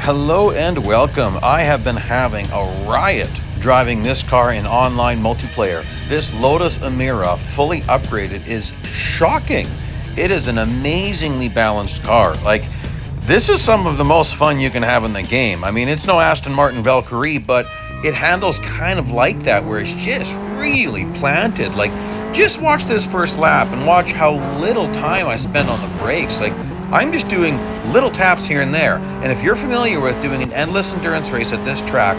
Hello and welcome. I have been having a riot driving this car in online multiplayer. This Lotus Emira, fully upgraded, is shocking. It is an amazingly balanced car. Like, this is some of the most fun you can have in the game. I mean, it's no Aston Martin Valkyrie, but it handles kind of like that, where it's just really planted. Like, just watch this first lap and watch how little time I spend on the brakes. Like, I'm just doing little taps here and there. And if you're familiar with doing an endless endurance race at this track,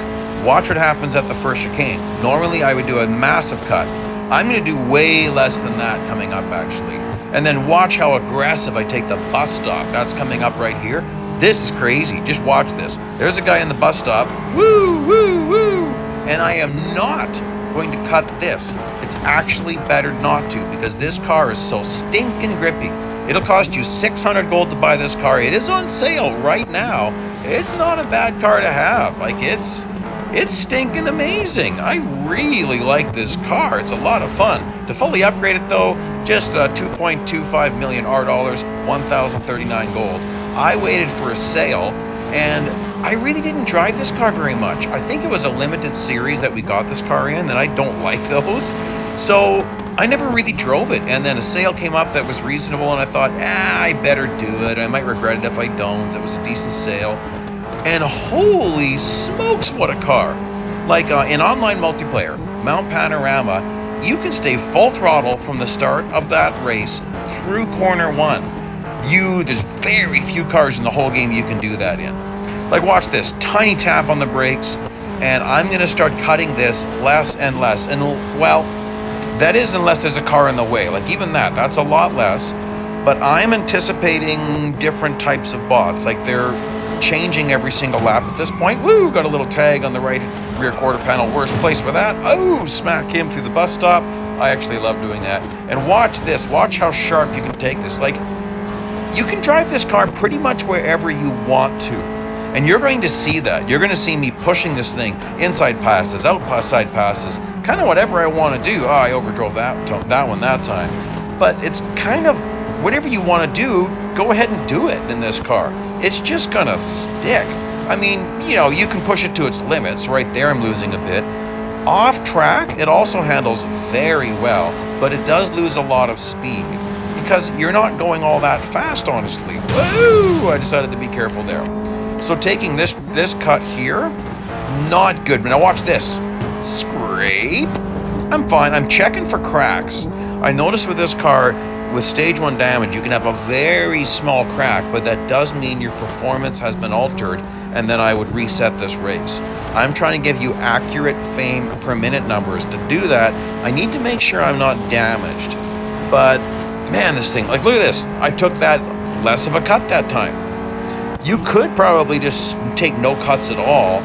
watch what happens at the first chicane. Normally I would do a massive cut. I'm going to do way less than that coming up, actually. And then watch how aggressive I take the bus stop. That's coming up right here. This is crazy. Just watch this. There's a guy in the bus stop. Woo, woo, woo. And I am not going to cut this. It's actually better not to, because this car is so stinking grippy. It'll cost you 600 gold to buy this car. It is on sale right now. It's not a bad car to have. Like, it's stinking amazing. I really like this car. It's a lot of fun. To fully upgrade it though, just 2.25 million R dollars, 1,039 gold. I waited for a sale, and I really didn't drive this car very much. I think it was a limited series that we got this car in, and I don't like those. So I never really drove it, and then a sale came up that was reasonable, and I thought, I better do it. I might regret it if I don't. It was a decent sale. And holy smokes, what a car. Like, in online multiplayer, Mount Panorama, you can stay full throttle from the start of that race through corner one. There's very few cars in the whole game you can do that in. Like, watch this, tiny tap on the brakes, and I'm gonna start cutting this less and less. And, well, that is unless there's a car in the way. Like, even that's a lot less. But I'm anticipating different types of bots. Like, they're changing every single lap at this point. Woo, got a little tag on the right rear quarter panel. Worst place for that. Oh, smack him through the bus stop. I actually love doing that. And watch this. Watch how sharp you can take this. Like, you can drive this car pretty much wherever you want to. And you're going to see that. You're going to see me pushing this thing inside passes, outside passes, kind of whatever I want to do. Oh, I overdrove that one that time. But it's kind of whatever you want to do, go ahead and do it in this car. It's just going to stick. I mean, you can push it to its limits. Right there, I'm losing a bit. Off track, it also handles very well, but it does lose a lot of speed because you're not going all that fast, honestly. Woo! I decided to be careful there. So taking this cut here, not good. But now watch this. Scrape. I'm fine. I'm checking for cracks. I noticed with this car, with stage 1 damage, you can have a very small crack, but that does mean your performance has been altered, and then I would reset this race. I'm trying to give you accurate fame per minute numbers. To do that, I need to make sure I'm not damaged. But man, this thing, like, look at this. I took that less of a cut that time. You could probably just take no cuts at all,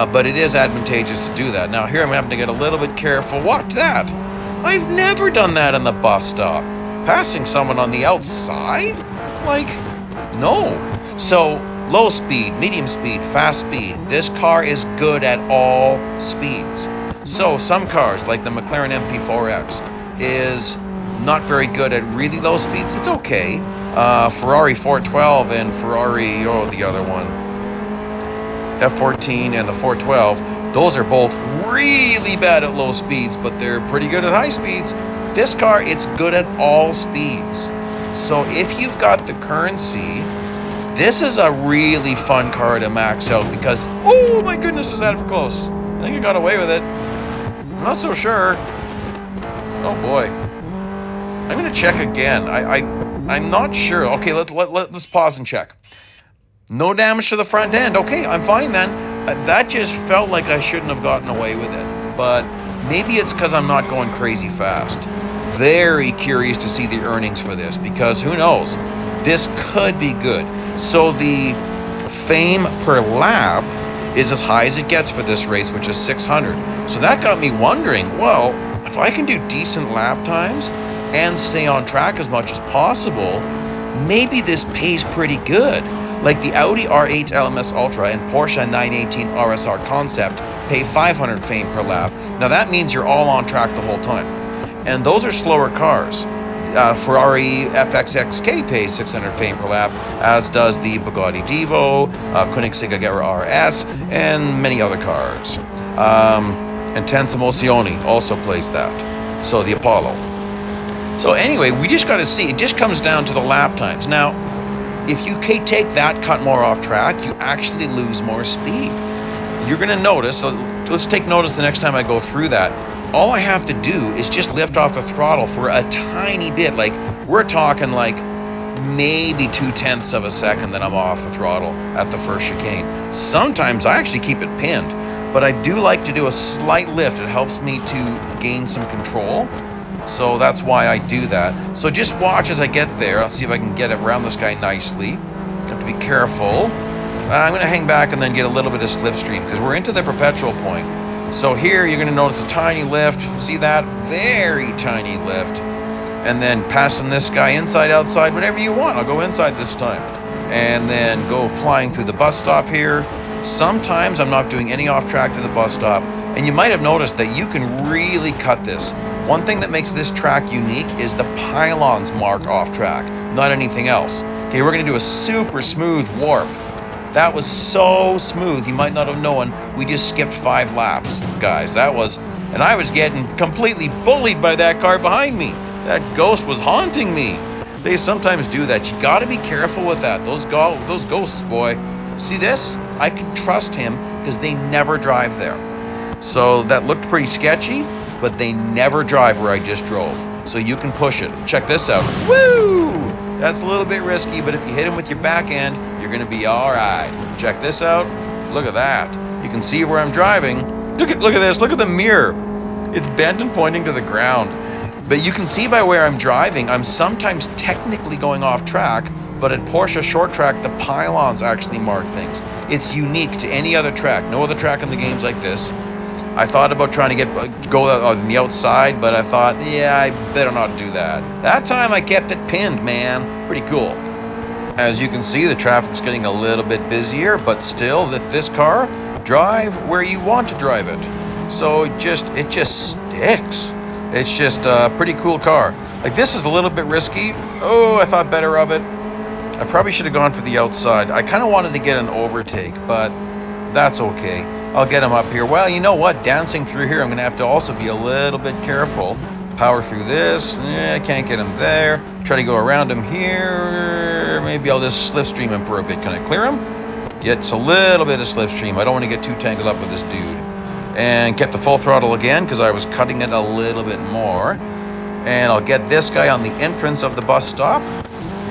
but it is advantageous to do that. Now here I'm having to get a little bit careful. Watch that. I've never done that in the bus stop. Passing someone on the outside? Like, no. So low speed, medium speed, fast speed. This car is good at all speeds. So some cars, like the McLaren MP4X, is not very good at really low speeds. It's okay. Ferrari 412 and Ferrari, the other one, F14 and the 412, those are both really bad at low speeds, but they're pretty good at high speeds. This car, it's good at all speeds. So if you've got the currency, this is a really fun car to max out because, oh my goodness, is that close? I think I got away with it. I'm not so sure. Oh boy. I'm gonna check again. I'm not sure. Okay, let's pause and check. No damage to the front end. Okay, I'm fine then. That just felt like I shouldn't have gotten away with it. But maybe it's because I'm not going crazy fast. Very curious to see the earnings for this, because who knows? This could be good. So the fame per lap is as high as it gets for this race, which is 600. So that got me wondering, well, if I can do decent lap times and stay on track as much as possible, maybe this pays pretty good. Like the Audi R8 LMS Ultra and Porsche 918 RSR Concept pay 500 fame per lap. Now that means you're all on track the whole time. And those are slower cars. Ferrari FXXK pays 600 fame per lap, as does the Bugatti Divo, Koenigsegg Agera RS, and many other cars. Intensa Emozioni also plays that. So the Apollo. So anyway, we just got to see. It just comes down to the lap times. Now, if you take that cut more off track, you actually lose more speed. You're going to notice, so let's take notice the next time I go through that. All I have to do is just lift off the throttle for a tiny bit. Like, we're talking like maybe 0.2 of a second that I'm off the throttle at the first chicane. Sometimes I actually keep it pinned, but I do like to do a slight lift. It helps me to gain some control. So that's why I do that. So just watch as I get there. I'll see if I can get around this guy nicely. Have to be careful. I'm going to hang back and then get a little bit of slipstream because we're into the perpetual point. So here you're going to notice a tiny lift. See that? Very tiny lift. And then passing this guy inside, outside, whatever you want. I'll go inside this time. And then go flying through the bus stop here. Sometimes I'm not doing any off track to the bus stop. And you might have noticed that you can really cut this. One thing that makes this track unique is the pylons mark off track, not anything else. Okay, we're going to do a super smooth warp. That was so smooth, you might not have known. We just skipped 5 laps, guys. And I was getting completely bullied by that car behind me. That ghost was haunting me. They sometimes do that. You got to be careful with that. Those ghosts, boy. See this? I can trust him because they never drive there. So that looked pretty sketchy, but they never drive where I just drove. So you can push it. Check this out. Woo! That's a little bit risky, but if you hit him with your back end, you're gonna be all right. Check this out. Look at that. You can see where I'm driving. Look at this. Look at the mirror. It's bent and pointing to the ground. But you can see by where I'm driving, I'm sometimes technically going off track, but at Porsche short track, the pylons actually mark things. It's unique to any other track. No other track in the game's like this. I thought about trying to go on the outside, but I thought, yeah, I better not do that. That time I kept it pinned, man. Pretty cool. As you can see, the traffic's getting a little bit busier, but still, this car, drive where you want to drive it. So it just sticks. It's just a pretty cool car. Like, this is a little bit risky. Oh, I thought better of it. I probably should have gone for the outside. I kind of wanted to get an overtake, but that's okay. I'll get him up here. Well, you know what? Dancing through here, I'm going to have to also be a little bit careful. Power through this. I can't get him there. Try to go around him here. Maybe I'll just slipstream him for a bit. Can I clear him? Gets a little bit of slipstream. I don't want to get too tangled up with this dude. And kept the full throttle again because I was cutting it a little bit more. And I'll get this guy on the entrance of the bus stop.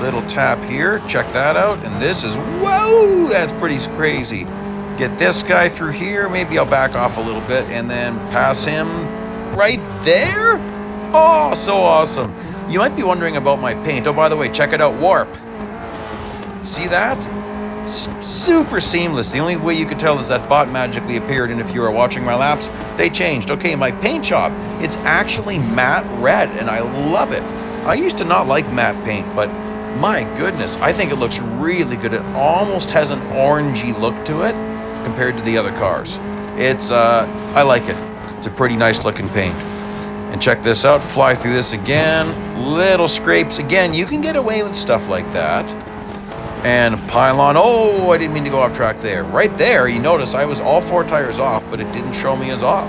Little tap here. Check that out. And this is, whoa, that's pretty crazy. Get this guy through here. Maybe I'll back off a little bit and then pass him right there. Oh, so awesome. You might be wondering about my paint. Oh, by the way, check it out, warp. See that? Super seamless. The only way you could tell is that bot magically appeared, and if you are watching my laps, they changed. Okay, my paint job, it's actually matte red, and I love it. I used to not like matte paint, but my goodness, I think it looks really good. It almost has an orangey look to it compared to the other cars. It's, I like it. It's a pretty nice looking paint. And check this out, fly through this again. Little scrapes again. You can get away with stuff like that. And pylon, oh, I didn't mean to go off track there. Right there, you notice I was all 4 tires off, but it didn't show me as off.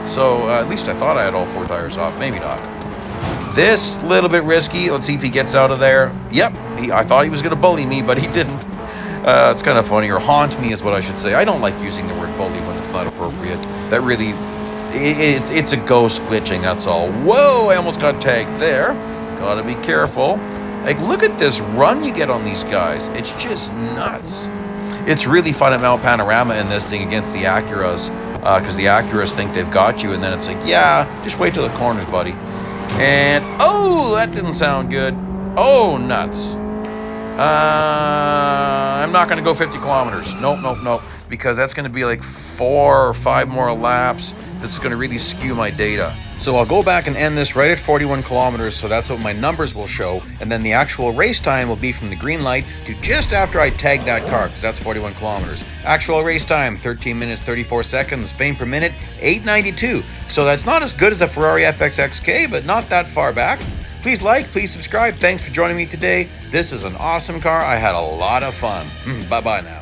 So at least I thought I had all 4 tires off, maybe not. This, little bit risky. Let's see if he gets out of there. Yep, I thought he was gonna bully me, but he didn't. It's kind of funny, or haunt me is what I should say. I don't like using the word bully when it's not appropriate. That really, it's a ghost glitching, that's all. Whoa, I almost got tagged there. Gotta be careful. Like, look at this run you get on these guys. It's just nuts. It's really fun to mount Panorama in this thing against the Acuras, because the Acuras think they've got you, and then it's like, yeah, just wait till the corners, buddy. And, oh, that didn't sound good. Oh, nuts. I'm not going to go 50 kilometers. Nope. Because that's going to be like 4 or 5 more laps. That's going to really skew my data. So I'll go back and end this right at 41 kilometers. So that's what my numbers will show. And then the actual race time will be from the green light to just after I tag that car, because that's 41 kilometers. Actual race time, 13 minutes, 34 seconds. Fame per minute, 892. So that's not as good as the Ferrari FXXK, but not that far back. Please like, please subscribe. Thanks for joining me today. This is an awesome car. I had a lot of fun. Bye-bye now.